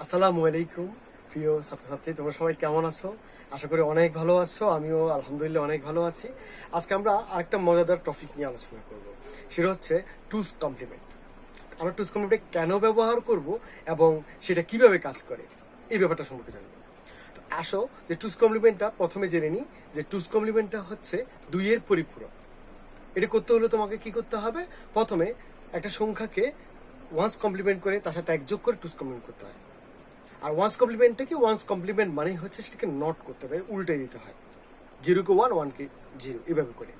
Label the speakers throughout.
Speaker 1: আসসালামু আলাইকুম প্রিয় ছাত্রছাত্রী, তোমরা সবাই কেমন আছো? আশা করি অনেক ভালো আছো। আমিও আলহামদুলিল্লাহ অনেক ভালো আছি। আজকে আমরা আরেকটা মজাদার টপিক নিয়ে আলোচনা করব, সেটা হচ্ছে টুস কমপ্লিমেন্ট। আমরা টুস কমপ্লিমেন্ট কেন ব্যবহার করব এবং সেটা কিভাবে কাজ করে এই ব্যাপারটা সম্পর্কে জানবো। তো আসো যে টুস কমপ্লিমেন্টটা প্রথমে জেনে নিই। যে টুস কমপ্লিমেন্টটা হচ্ছে দুইয়ের পরিপূরক। এটা করতে হলে তোমাকে কি করতে হবে? প্রথমে একটা সংখ্যাকে ওয়ান্স কমপ্লিমেন্ট করে তার সাথে এক যোগ করে টুস কমপ্লিমেন্ট করতে হয়। আর ওয়ান্স কমপ্লিমেন্টটা কি, ওয়ান্স কমপ্লিমেন্ট মানে হচ্ছে সেটাকে নট করতে হবে, উল্টে দিতে হয়। 0 কে 1, 1 কে 0, এভাবে করে।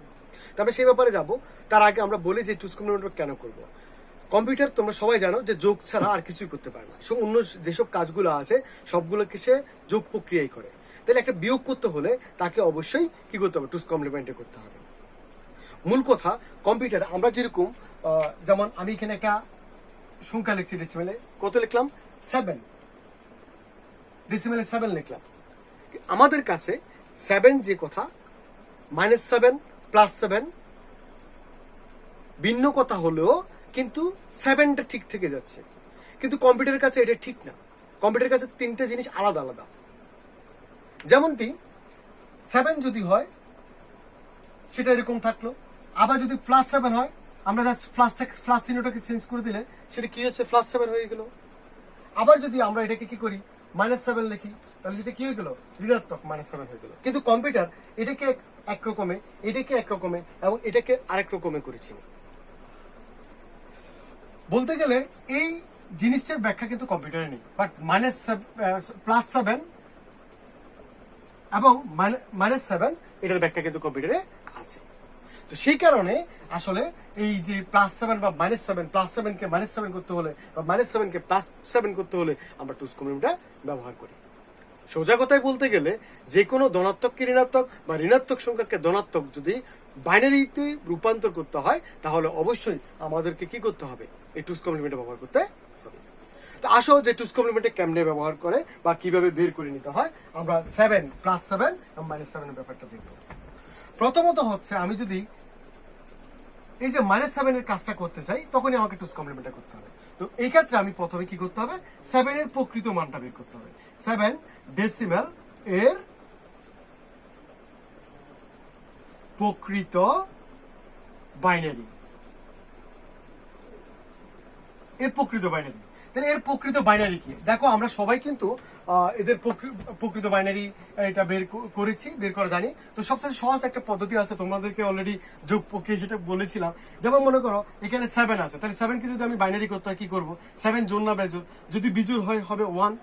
Speaker 1: তারপরে সেই ব্যাপারে যাব। তার আগে আমরা বলি যে টুস কমপ্লিমেন্ট কেন করব। কম্পিউটার তোমরা সবাই জানো যে যোগ ছাড়া আর কিছুই করতে পারে না। অন্য যেসব কাজগুলো আছে সবগুলোকে সে যোগ প্রক্রিয়াই করে। তাহলে একটা বিয়োগ করতে হলে তাকে অবশ্যই কি করতে হবে? টুস কমপ্লিমেন্টে করতে হবে। মূল কথা, কম্পিউটার আমরা যেরকম যেমন আমি এখানে একটা সংখ্যা লিখছি ডেসিমেলে, কত লিখলাম? 7, ডেসিমেলে 7 লিখলাম। আমাদের কাছে 7 যে কথা, -7 +7 ভিন্ন কথা হলেও কিন্তু 7টা ঠিক থেকে যাচ্ছে। কিন্তু কম্পিউটারের কাছে এটা ঠিক না। কম্পিউটারের কাছে 3টে জিনিস আলাদা আলাদা। যেমনটি 7 যদি হয় সেটা এরকম থাকলো, আবার যদি +7 হয় আমরা জাস্ট প্লাস চিহ্নটাকে চেঞ্জ করে দিলে সেটা কি হচ্ছে? +7 হয়ে গেল। আবার যদি আমরা এটাকে কি করি, -7 লিখি, তাহলে সেটা কি হয়ে গেল? ঋণাত্মক -7 হয়ে গেল। কিন্তু কম্পিউটার এটাকে এক রকমে, এটাকে এক রকমে এবং এটাকে আরেক রকমে করেছি। বলতে গেলে এই জিনিসটার ব্যাখ্যা কিন্তু কম্পিউটারে নেই, বাট +7 এবং -7 এটার ব্যাখ্যা কিন্তু কম্পিউটারে আছে। তো সেই কারণে আসলে এই যে +7 বা -7 কে -7 করতে হলে বা -7 কে +7 করতে হলে আমরা টুস কমপ্লিমেন্টটা ব্যবহার করি। সোজা কথায় বলতে গেলে যে কোনো ধনাত্মককে ঋণাত্মক বা ঋণাত্মক সংখ্যাকে ধনাত্মক যদি বাইনারিতে রূপান্তর করতে হয় তাহলে অবশ্যই আমাদেরকে কি করতে হবে? এই টুস কমপ্লিমেন্টটা ব্যবহার করতে হবে। তো আসো যে টুস কমপ্লিমেন্টে কেমনে ব্যবহার করে বা কিভাবে বের করে নিতে হয়, আমরা 7 +7 এবং -7 এর ব্যাপারটা দেখব। প্রথমত হচ্ছে আমি যদি এই যে -7 এর কাজটা করতে চাই তখনই আমাকে টুস কমপ্লিমেন্টটা করতে হবে। তো এই ক্ষেত্রে আমি প্রথমে কি করতে হবে? 7 এর প্রকৃত মানটা বের করতে হবে। 7 ডেসিমেল এর প্রকৃত বাইনারি, এর প্রকৃত বাইনারি। তাহলে এর প্রকৃত বাইনারি কি? দেখো আমরা সবাই কিন্তু এদের প্রকৃত বাইনারি এটা বের করা জানি। তো সবচেয়ে সহজ একটা পদ্ধতি আছে, তোমাদেরকে অলরেডি যোগ প্রক্রিয়া সেটা বলেছিলাম। যেমন মনে করো এখানে 7 আছে, তাহলে 7 কে যদি আমি বাইনারি করতে হয় কি করবো? 7 জোড় না বেজোড়? যদি বিজোড় হয় হবে 1,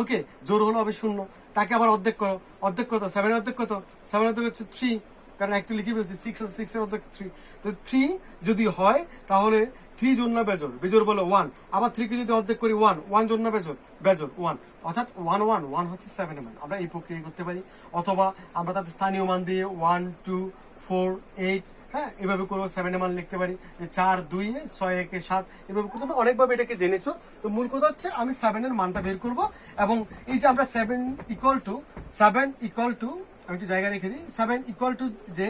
Speaker 1: ওকে, জোড় হলো হবে 0। তাকে আবার অর্ধেক করো, অর্ধেক কত? 7 এর অর্ধেক কত? 7 এর অর্ধেক হচ্ছে 3, কারণ একটা লিখে ফেলছি। 6 আছে, 6 এর অর্ধেক 3। তো 3 যদি হয় তাহলে 3 জোড় না বেজোড়? বেজোড় বলো 1। আবার 3 কে যদি অর্ধেক করি 1 জোড় না বেজোড়? বেজোড় 1। অর্থাৎ 1 হচ্ছে 7 এর মান। আমরা এই প্রক্রিয়া করতে পারি, অথবা আমরা তাদের স্থানীয় মান দিয়ে 1 2 4 8, হ্যাঁ, এভাবে করে 7 এর মান লিখতে পারি। 4 2 6 1 7, এভাবে করতে পারি। অনেকভাবে এটাকে জেনেছো। তো মূল কথা হচ্ছে আমি 7 এর মানটা বের করব, এবং এই যে আমরা 7 ইকুয়াল টু আমি একটু জায়গা রেখে দিই। 7 ইকুয়াল টু যে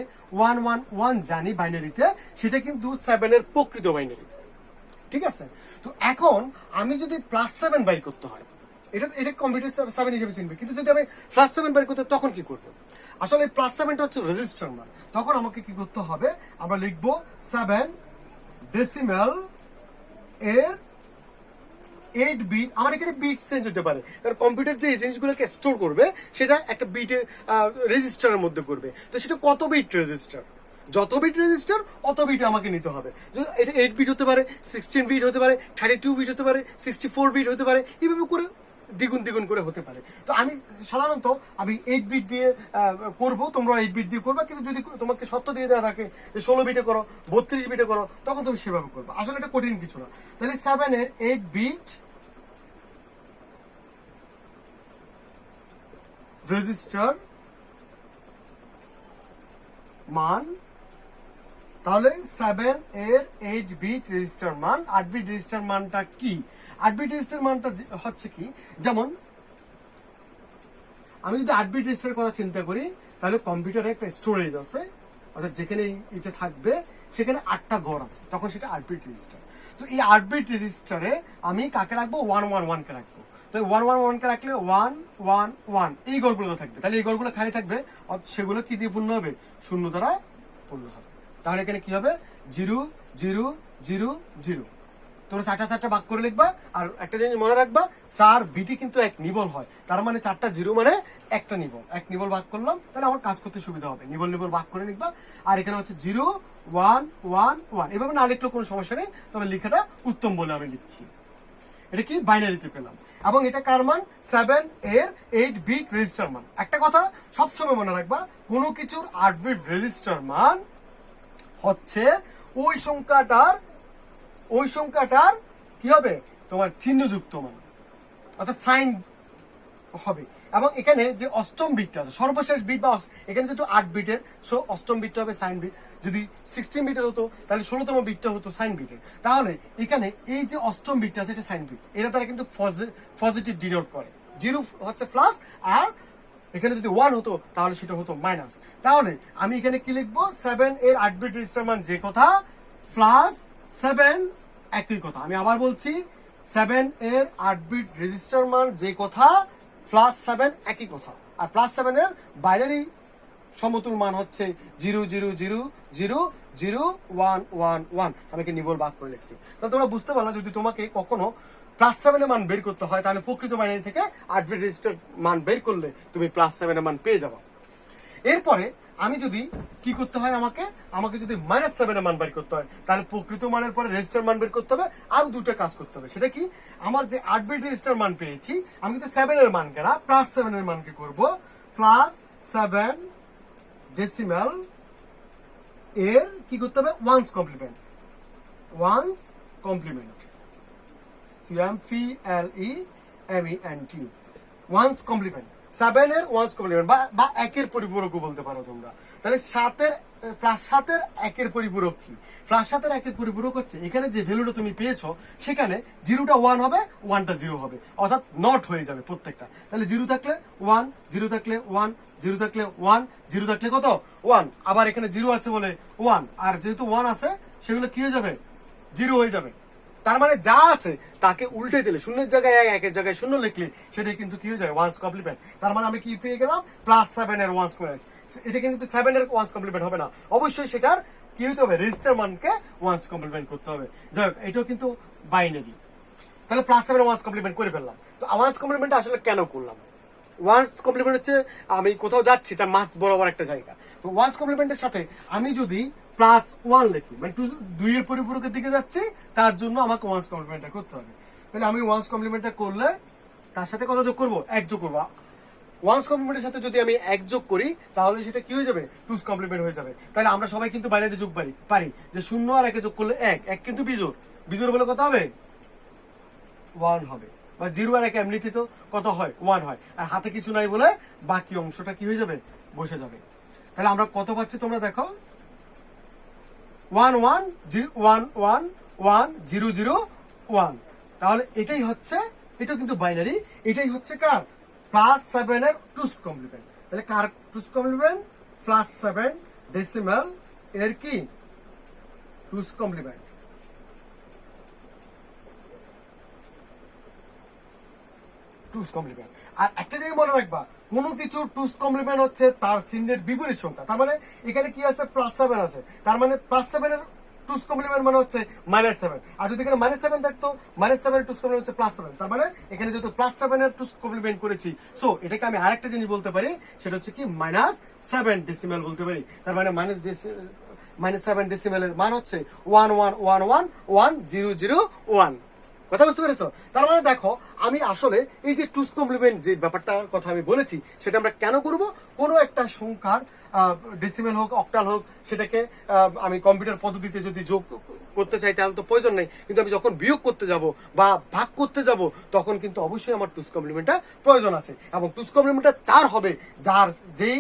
Speaker 1: 1 জানি বাইনারিতে, সেটা কিন্তু 7 এর প্রকৃত বাইনারি। ঠিক আছে? তো এখন আমি যদি +7 বাইর করতে হয়, এটা কম্পিউটার 7 হিসেবে চিনবে, কিন্তু যদি আমি +7 বাইর করতে তখন কি করবো? আসলে +7টা হচ্ছে রেজিস্টার মান। তখন আমাকে কি করতে হবে? আমরা লিখবো 7 ডেসিমেল এর 8 বিট। আমার এখানে বিট চেঞ্জ হতে পারে, কারণ কম্পিউটার যে জিনিসগুলোকে স্টোর করবে সেটা একটা বিটের রেজিস্টারের মধ্যে করবে। তো সেটা কত বিট রেজিস্টার? যত বিট রেজিস্টার অত বিট আমাকে নিতে হবে। এটা 8 বিট হতে পারে, 16 বিট হতে পারে, 32 বিট হতে পারে, 64 বিট হতে পারে, এভাবে করে দ্বিগুণ করে হতে পারে। তো আমি সাধারণত 8 বিট দিয়ে করব, তোমরা 8 বিট দিয়ে করবা। কিন্তু যদি তোমাকে সত্য দিয়ে দেওয়া থাকে যে 16 বিটে করো, 32 বিটে করো, তখন তুমি সেভাবে করবে। আসলে এটা কঠিন কিছু না। তাহলে 7 এর 8 বিট রেজিস্টার মান, তাহলে 7 এর 8 বিট রেজিস্টার মান। 8 বিট রেজিস্টার মানটা কি? 8 বিট রেজিস্টার মানটা হচ্ছে কি, যেমন আমি যদি 8 বিট রেজিস্টার করার চিন্তা করি, তাহলে কম্পিউটারে একটা স্টোরেজ আছে, অর্থাৎ যেখানে এটা থাকবে সেখানে 8টা ঘর আছে, তখন সেটা 8 বিট রেজিস্টার। তো এই 8 বিট রেজিস্টারে আমি কাকে রাখবো? 111 কে রাখবো। তো 1 কে রাখলে 1 1 1 এই ঘরগুলো থাকবে, তাহলে এই ঘরগুলো খালি থাকবে, সেগুলো কি দিয়ে পূর্ণ হবে? শূন্য দ্বারা পূর্ণ হবে। তাহলে এখানে কি হবে? 0 0 0 0। তোমরা 4টা ভাগ করে লিখবা। আর একটা জিনিস মনে রাখবা, 4 বিটি কিন্তু এক নিবল হয়, তার মানে 4টা 0 মানে একটা নিবল, এক নিবল ভাগ করলাম, তাহলে আমার কাজ করতে সুবিধা হবে। নিবল নিবল ভাগ করে লিখবা। আর এখানে হচ্ছে 0 1 1 1, এভাবে না লিখলেও কোনো সমস্যা নেই, তবে লেখাটা উত্তম বলে আমি লিখছি। এটা কি বাইনারিতে পেলাম, এবং এটা কার মান? 7 এর 8 বিট রেজিস্টার মান। একটা কথা সবসময় মনে রাখবা, কোনো কিছুর 8 বিট রেজিস্টার মান হচ্ছে ওই সংখ্যাটার কি হবে? তোমার চিহ্নযুক্ত মান, অর্থাৎ সাইন হবে। এবং এখানে যে অষ্টম বিটটা আছে, সর্বশেষ বিট বা এখানে যেহেতু 8 বিটের, সো অষ্টম বিটটা হবে সাইন বিট। যদি 16 বিটের হতো তাহলে 16তম বিটটা হতো সাইন বিটের। তাহলে এখানে এই যে অষ্টম বিটটা আছে এটা সাইন বিট, এটা তারা কিন্তু পজিটিভ ডিনোট করে। 0 হচ্ছে প্লাস, আর এখানে যদি 1 হতো তাহলে সেটা হতো মাইনাস। তাহলে আমি এখানে কি লিখবো? 7 এর 8 বিট রেজিস্টার মান যে কথা, প্লাস 7 একই কথা। আমি আবার বলছি, 7 এর 8 বিট রেজিস্টার মান যে কথা, প্লাস 7 একই কথা। আর প্লাস 7 এর বাইনারি সমতুল মান হচ্ছে 0 0 0 0 0 1 1 1। আমি কি নিবল ভাগ করে লিখছি। তাহলে তোমরা বুঝতে পারলা, যদি তোমাকে কখনো প্লাস 7 এর মান বের করতে হয়, তাহলে প্রকৃত বাইনারি থেকে 8 বিট রেজিস্টার মান বের করলে তুমি প্লাস 7 এর মান পেয়ে যাবে। এরপরে আমি যদি কি করতে হয়, আমাকে যদি -7 এর মান বের করতে হয়, তাহলে প্রকৃত মানের পরে রেজিস্টার মান বের করতে হবে। আর দুটো কাজ করতে হবে, সেটা কি? আমার যে 8 বিট রেজিস্টার মান পেয়েছি, আমি কিন্তু 7 এর মানকে না, +7 এর মানকে করব +7 ডেসিমাল এর কি করতে হবে? Ones complement. CMPLEMENT, ones complement. 7 এর ওয়ান্স কমপ্লিমেন্ট বা একের পরিপূরকও বলতে পারো তোমরা। তাহলে 7 এর +7 এর একের পরিপূরক কি? +7 এর একের পরিপূরক হচ্ছে, এখানে যে ভ্যালুটা তুমি পেয়েছো সেখানে 0টা 1 হবে, 1টা 0 হবে, অর্থাৎ নট হয়ে যাবে প্রত্যেকটা। তাহলে 0 থাকলে 1, 0 থাকলে 1, 0 থাকলে 1, 0 থাকলে কত? 1। আবার এখানে 0 আছে বলে 1, আর যেহেতু 1 আছে সেগুলো কি হয়ে যাবে? 0 হয়ে যাবে। তার মানে যা আছে তাকে উল্টে দিলে, শূন্যের জায়গায় 1, একের জায়গায় 0 লিখলে সেটাই কিন্তু কি হয়ে যায়? Ones complement. তার মানে আমি কি পেয়ে গেলাম? +7 এর ওয়ান্স কমপ্লিমেন্ট। এটা কিন্তু 7 এর ওয়ান্স কমপ্লিমেন্ট হবে না, অবশ্যই সেটার কি হতে হবে? রেজিস্টার মানকে ওয়ান্স কমপ্লিমেন্ট করতে হবে। যাই হোক, এটাও কিন্তু বাইনারি। তাহলে +7 এর ওয়ান্স কমপ্লিমেন্ট করে ফেললাম। তো ওয়ান্স কমপ্লিমেন্ট আসলে কেন করলাম? ওয়ান্স কমপ্লিমেন্ট হচ্ছে আমি কোথাও যাচ্ছি, তার মাস বরাবর একটা জায়গা। তো ওয়ান্স কমপ্লিমেন্টের সাথে আমি যদি +1 লিখি, মানে 2 এর পরিপূরকের দিকে যাচ্ছি, তার জন্য আমাকে ওয়ান্স কমপ্লিমেন্টটা করতে হবে। তাহলে আমি ওয়ান্স কমপ্লিমেন্টটা করলে তার সাথে কত যোগ করবো? 1 যোগ করবো। ওয়ান্স কমপ্লিমেন্টের সাথে যদি আমি 1 যোগ করি, তাহলে সেটা কি হয়ে যাবে? 2's কমপ্লিমেন্ট হয়ে যাবে। তাহলে আমরা সবাই কিন্তু বাইনারি যোগ পারি যে 0 আর 1 যোগ করলে 1 কিন্তু বিজোড় বলে কত হবে? 1 হবে। বা 0 আর 1 এমনিতে তো কত হয়? 1 হয়। আর হাতে কিছু নাই বলে বাকি অংশটা কি হয়ে যাবে? বসে যাবে। তাহলে আমরা কত পাচ্ছি তোমরা দেখো, 1 1 1 1 1 0 0 1। তাহলে এটাই হচ্ছে, এটা কিন্তু বাইনারি, এটাই হচ্ছে কার? +7 এর 2's কমপ্লিমেন্ট। তাহলে কার 2's কমপ্লিমেন্ট? +7 ডেসিমাল এর কি 2's কমপ্লিমেন্ট। আর একটা জিনিস মনে রাখবা, কোনো কিছু 2's কমপ্লিমেন্ট হচ্ছে তার চিহ্নের বিপরীত সংখ্যা। তার মানে এখানে কি আছে? +7 আছে, তার মানে +7 এর 2's কমপ্লিমেন্ট মানে হচ্ছে -7। আর যদি এখানে -7 থাকতো, -7 এর 2's কমপ্লিমেন্ট হচ্ছে +7। তার মানে এখানে যেহেতু +7 এর 2's কমপ্লিমেন্ট করেছি, সো এটাকে আমি আরেকটা জিনিস বলতে পারি, সেটা হচ্ছে কি -7 ডেসিমাল বলতে পারি। তার মানে -7 ডেসিমালের মান হচ্ছে 1 1 1 1 1 0 0 1। কথা বুঝতে পেরেছো? তার মানে দেখো, আমি আসলে এই যে 2's কমপ্লিমেন্ট যে ব্যাপারটার কথা আমি বলেছি, সেটা আমরা কেন করব? কোনো একটা সংখ্যার ডেসিমেল হোক, অক্টাল হোক, সেটাকে আমি কম্পিউটার পদ্ধতিতে যদি যোগ করতে চাই তাহলে তো প্রয়োজন নেই, কিন্তু আমি যখন বিয়োগ করতে যাব বা ভাগ করতে যাব, তখন কিন্তু অবশ্যই আমার 2's কমপ্লিমেন্টটা প্রয়োজন আছে। এবং 2's কমপ্লিমেন্টটা তার হবে যেই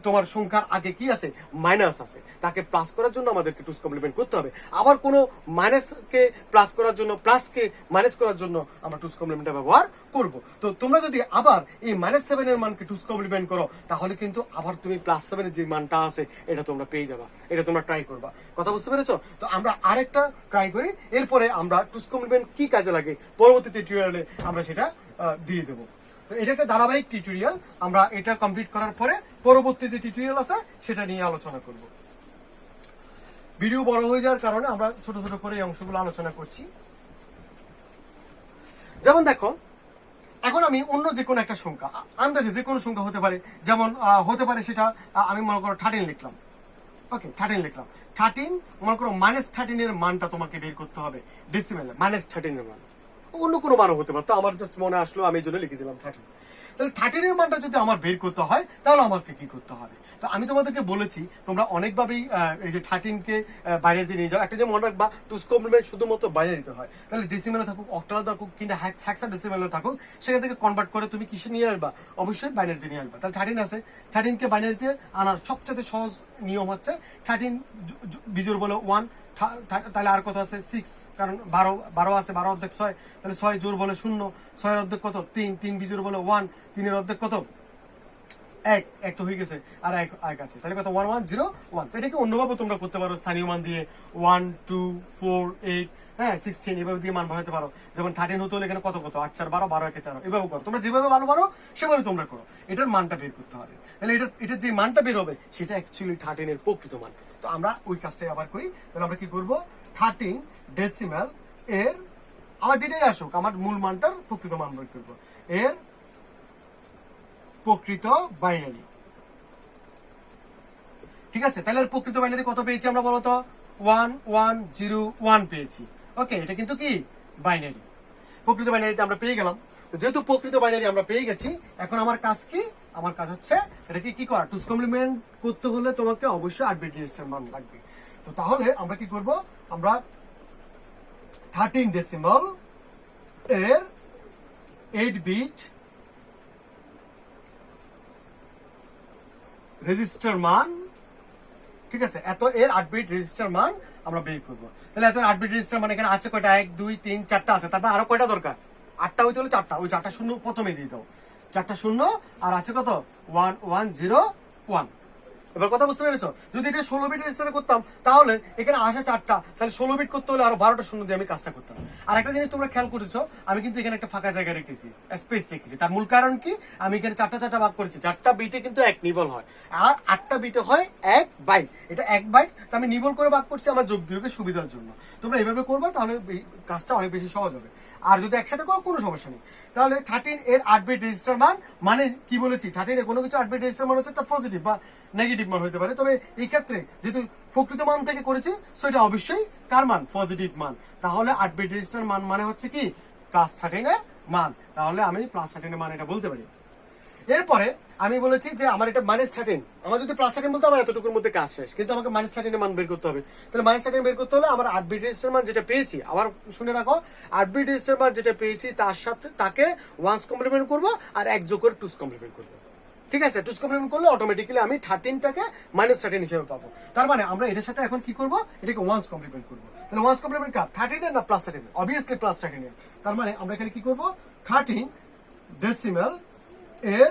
Speaker 1: তোমার সংখ্যার আগে কি আছে, মাইনাস আছে, তাকে প্লাস করার জন্য আমাদেরকে টুস কমপ্লিমেন্ট করতে হবে। আবার কোনো মাইনাসকে প্লাস করার জন্য, প্লাসকে মাইনাস করার জন্য আমরা টুস কমপ্লিমেন্টটা ব্যবহার করব। তো তোমরা যদি আবার এই -7 এর মানকে টুস কমপ্লিমেন্ট করো, তাহলে কিন্তু আবার তুমি +7 এর যে মানটা আছে এটা তোমরা পেয়ে যাবা। এটা তোমরা ট্রাই করবা। কথা বুঝতে পেরেছো? তো আমরা আরেকটা ট্রাই করি, এরপরে আমরা টুস কমপ্লিমেন্ট কি কাজে লাগে পরবর্তী টিউটোরিয়ালে আমরা সেটা দিয়ে দেবো। তো এটা একটা ধারাবাহিক টিউটোরিয়াল। আমরা এটা কমপ্লিট করার পরে পরবর্তী যে টিউটোরিয়াল আছে সেটা নিয়ে আলোচনা করব। ভিডিও বড় হয়ে যাওয়ার কারণে আমরা ছোট ছোট করে এই অংশগুলো আলোচনা করছি। যেমন দেখো, এখন আমি অন্য যে কোনো একটা সংখ্যা, আন্দাজে যে কোনো সংখ্যা হতে পারে, যেমন হতে পারে সেটা আমি মনে করো 13 লিখলাম। ওকে, 13 লিখলাম। 13 মনে করো -13 এর মানটা তোমাকে বের করতে হবে ডেসিমেলে। -13 এর মান অন্য কোনো মানও হতে পারতো, আমার জাস্ট মনে আসলো আমি এই জন্য লিখে দিলাম 13। তাহলে 13 এর মানটা যদি আমার বের করতে হয় তাহলে আমাকে কি করতে হবে? তো আমি তোমাদেরকে বলেছি তোমরা অনেকভাবেই এই যে 13 কে বাইরের দিয়ে নিয়ে যাও। একটা যে মনে রাখবা, টুস কমপ্লিমেন্ট শুধুমাত্র বাইরে দিতে হয়। তাহলে ডেসিমেলে থাকুক, অক্টালে থাকুক, কিংবা হেক্সাডেসিমেলে থাকুক, সেখান থেকে কনভার্ট করে তুমি কিসে নিয়ে আসবা? অবশ্যই বাইনারি দিয়ে নিয়ে আসবা। তাহলে 13 আছে, 13 কে বাইনারিতে আনার সবচেয়ে সহজ নিয়ম হচ্ছে 13 বিজোড় বলে 1, তাহলে আর কত আছে 6, কারণ 12 আছে, 12 অর্ধেক 6, তাহলে 6 জোড় বলে 0, 6 এর অর্ধেক কত 3, 3 বিজোড় বলে 1, 3 এর অর্ধেক কত 1, 1 তো হয়ে গেছে, আর 1 আছে, তাহলে কত 1 1 0 1। তো এটাকে অন্যভাবে তোমরা করতে পারো, স্থানীয় মান দিয়ে 1 2 4 8 হ্যাঁ 16 এভাবে দিয়ে মান বসাতে পারো। যেমন 13 হতে হলে এখানে কত 8 4 12, 12 1 13, এভাবে করো। তোমরা যেভাবে ভালো পারো সেভাবে তোমরা করো। এটার মানটা বের করতে হবে। তাহলে এটার যে মানটা বের হবে সেটা অ্যাকচুয়ালি 13 এর প্রকৃত মান। তো আমরা ওই কাজটাই আবার করি। তাহলে আমরা কি করব, 13 ডেসিমাল এর, আমার যেটাই আসুক, আমার মূল মানটার প্রকৃত মান বের করব, এর প্রকৃত বাইনারি। ঠিক আছে, তাহলে প্রকৃত বাইনারি কত পেয়েছি আমরা বলতো? 1 1 0 1 পেয়েছি। ওকে, এটা কিন্তু কি বাইনারি। প্রকৃত বাইনারিতে আমরা পেয়ে গেলাম। যেহেতু প্রকৃত বাইনারি আমরা পেয়ে গেছি, এখন আমার কাজ কি? আমার কাজ হচ্ছে এটাকে কি করা, টুস কমপ্লিমেন্ট করতে হলে তোমাকে অবশ্যই 8 বিট রেজিস্টার মান লাগবে। তো তাহলে আমরা কি করব, আমরা 13 ডেসিমাল এর 8 বিট রেজিস্টার মান, ঠিক আছে, এত এর 8 বিট রেজিস্টার মান আমরা বের করব। তাহলে এত 8 বিট রেজিস্টার মানে এখানে আছে কয়টা, 1 2 3 4টা আছে, তারপর আরো কয়টা দরকার? 8টা হইতে হলে 4টা, ওই 4টা শূন্য প্রথমে দিয়ে দাও, 4টা শূন্য, আর আছে কত 1 1 0 1। এবার কথা বুঝতে পেরেছো? যদি এটা 16 বিট রেজিস্টার করতাম তাহলে এখানে আসে 4টা, তাহলে 16 বিট করতে হলে আরো 12টা শূন্য দিয়ে আমি কাজটা করতাম। আর একটা জিনিস তোমরা খেয়াল করেছো, আমি কিন্তু এখানে একটা ফাঁকা জায়গা রেখেছি, স্পেস রেখেছি। তার মূল কারণ কি, আমি এখানে 4টা ভাগ করেছি। 4টা বিটে কিন্তু 1 নিবল হয়, আর 8টা বিটে হয় 1 বাইট। এটা 1 বাইট, তো আমি নিবল করে ভাগ করছি আমার যোগ বিয়োগের সুবিধার জন্য। তোমরা এইভাবে করবে, তাহলে কাজটা অনেক বেশি সহজ হবে। আর যদি একসাথে করো কোনো সমস্যা নেই। তাহলে 13 এর 8 বিট রেজিস্টার মান মানে কি বলেছি, 13 এর কোনো কিছু 8 বিট রেজিস্টার মান হচ্ছে একটা পজিটিভ বা নেগেটিভ মান হতে পারে। তবে এই ক্ষেত্রে যেহেতু প্রকৃত মান থেকে করেছি, সেটা অবশ্যই কার মান, পজিটিভ মান। তাহলে 8 বিট রেজিস্টার মান মানে হচ্ছে কি +13 এর মান। তাহলে আমি +13 এর মান এটা বলতে পারি। এরপরে আমি বলেছি যে আমার এটা -13, আমার যদি +13 বলতে আমার এতটুকুর মধ্যে কাজ শেষ, কিন্তু আমাকে -13 এর মান বের করতে হবে। তাহলে -13 বের করতে হলে আমার 8 বিট রেজিস্টার মান যেটা পেয়েছি, আবার শুনে রাখো, 8 বিট রেজিস্টার মান যেটা পেয়েছি তার সাথে তাকে 1 কমপ্লিমেন্ট করব, আর 1 যোগ করে 2 কমপ্লিমেন্ট করব। ঠিক আছে, 2 কমপ্লিমেন্ট করলে অটোমেটিক্যালি আমি 13টাকে -13 হিসেবে পাবো। তার মানে আমরা এটার সাথে এখন কি করব, এটাকে 1 কমপ্লিমেন্ট করব। তাহলে 1 কমপ্লিমেন্ট কার, 13 এর না +13 এর? অবভিয়াসলি +13 এর। তার মানে আমরা এখানে কি করব, 13 ডেসিমাল এর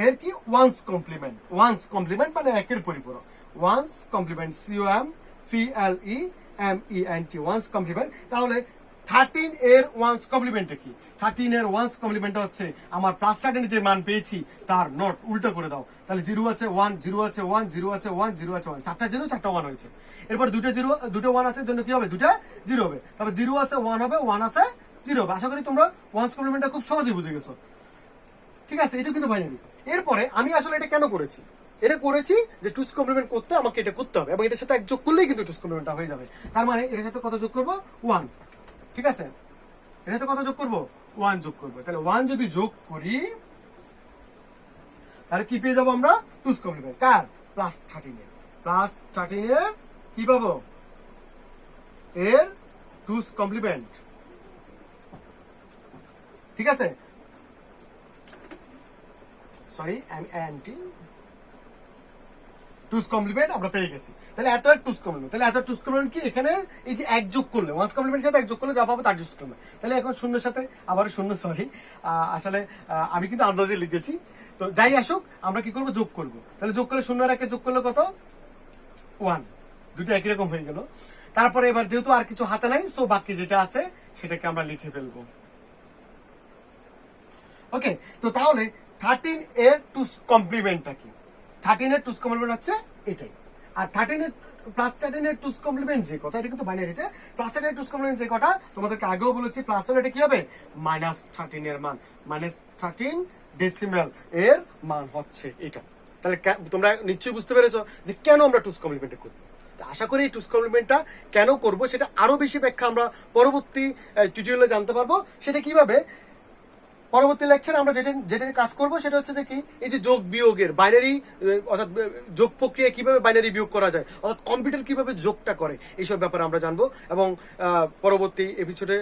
Speaker 1: এর কি 1's কমপ্লিমেন্ট। 1's কমপ্লিমেন্ট মানে একের পরিপূরক। 1's complement, COMPLEMENT, 1's complement. তাহলে 13 এর 1's কমপ্লিমেন্টটা কি? 13 এর 1's কমপ্লিমেন্টটা হচ্ছে আমার +13 যে মান পেয়েছি তার নট উল্টো করে দাও। তাহলে 0 আছে 1, 0 আছে 1, 0 আছে 1, 0 আছে 1, 4টা 0 4টা 1 হয়েছে। এরপর দুটো 0 দুটো 1 আছে, জন্য কি হবে, দুটো 0 হবে। তারপর 0 আছে 1 হবে, 1 আছে 0 হবে। আশা করি তোমরা 1's কমপ্লিমেন্টটা খুব সহজেই বুঝে গেছো। ঠিক আছে, এটা কিন্তু বাইনারি। এরপরে আমি আসলে এটা কেন করেছি, এটা করেছি যে 2's কমপ্লিমেন্ট করতে আমাকে এটা করতে হবে, এবং এটার সাথে 1 যোগ করলেই কিন্তু 2's কমপ্লিমেন্টটা হয়ে যাবে। তার মানে এর সাথে কত যোগ করব, 1। ঠিক আছে, এর সাথে কত যোগ করব, 1 যোগ করব। তাহলে 1 যদি যোগ করি তাহলে কি পেয়ে যাবো আমরা, 2's কমপ্লিমেন্ট কার, +13 এর। +13 এর কি পাবো, এর 2's কমপ্লিমেন্ট। ঠিক আছে, সরি অ্যান্টি টুস কমপ্লিমেন্ট আমরা পেয়ে গেছি। তাহলে এত এক টুস কমপ্লিমেন্ট, তাহলে এত টুস কমপ্লিমেন্ট কি এখানে এই যে এক যোগ করলে ওয়ান্স কমপ্লিমেন্টের সাথে এক যোগ করলে যা পাবো তার টুস কমপ্লিমেন্ট। তাহলে এখন শূন্যের সাথে আবার শূন্য, সরি আসলে আমি কিন্তু আন্দাজে লিখেছি। তো যাই আসুক আমরা কি করবো, যোগ করবো। তাহলে যোগ করলে শূন্য আর একে যোগ করলে কত, 1, দুটো একই রকম হয়ে গেল। তারপরে এবার যেহেতু আর কিছু হাতে নাই, সো বাকি যেটা আছে সেটাকে আমরা লিখে ফেলবো। ওকে, তো তাহলে 13 এর টুস কমপ্লিমেন্টটা কি? 13 এর টুস কমপ্লিমেন্ট হচ্ছে এটাই। আর 13 এর প্লাস 13 এর টুস কমপ্লিমেন্ট যে কথা, এটা কিন্তু বাইনারিতে প্লাস 13 এর টুস কমপ্লিমেন্ট যে কথা তোমাদেরকে আগেও বলেছি, প্লাস হলে এটা কি হবে, -13 এর মান, -13 ডেসিমাল এর মান হচ্ছে এটা। তাহলে তোমরা নিশ্চয়ই বুঝতে পেরেছো যে কেন আমরা টুস কমপ্লিমেন্ট করবো। আশা করি এই টুস কমপ্লিমেন্টটা কেন করব সেটা আরো বেশি ব্যাখ্যা আমরা পরবর্তী টিউটোরিয়ালে জানতে পারবো। সেটা কিভাবে, পরবর্তী লেকচারে আমরা যেটা কাজ করব সেটা হচ্ছে যে কি, এই যে যোগ বিয়োগের বাইনারি, অর্থাৎ যোগ প্রক্রিয়া কিভাবে বাইনারি বিয়োগ করা যায়, অর্থাৎ কম্পিউটার কিভাবে যোগটা করে, এইসব ব্যাপারে আমরা জানবো। এবং পরবর্তী এপিসোডে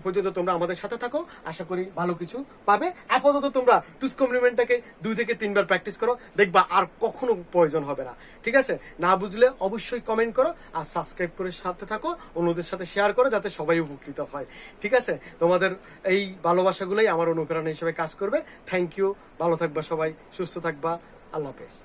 Speaker 1: পর্যন্ত তোমরা আমাদের সাথে থাকো, আশা করি ভালো কিছু পাবে। আপাতত তোমরা টুস কমপ্লিমেন্টটাকে 2 থেকে 3 বার প্র্যাকটিস করো, দেখবা আর কখনো প্রয়োজন হবে না। ঠিক আছে, না বুঝলে অবশ্যই কমেন্ট করো, আর সাবস্ক্রাইব করে সাথে থাকো, অন্যদের সাথে শেয়ার করো যাতে সবাই উপকৃত হয়। ঠিক আছে, তোমাদের এই ভালোবাসাগুলোই আমার অনুপ্রেরণা হিসেবে কাজ করবে। থ্যাংক ইউ, ভালো থাকবা সবাই, সুস্থ থাকবা, আল্লাহ হাফেজ।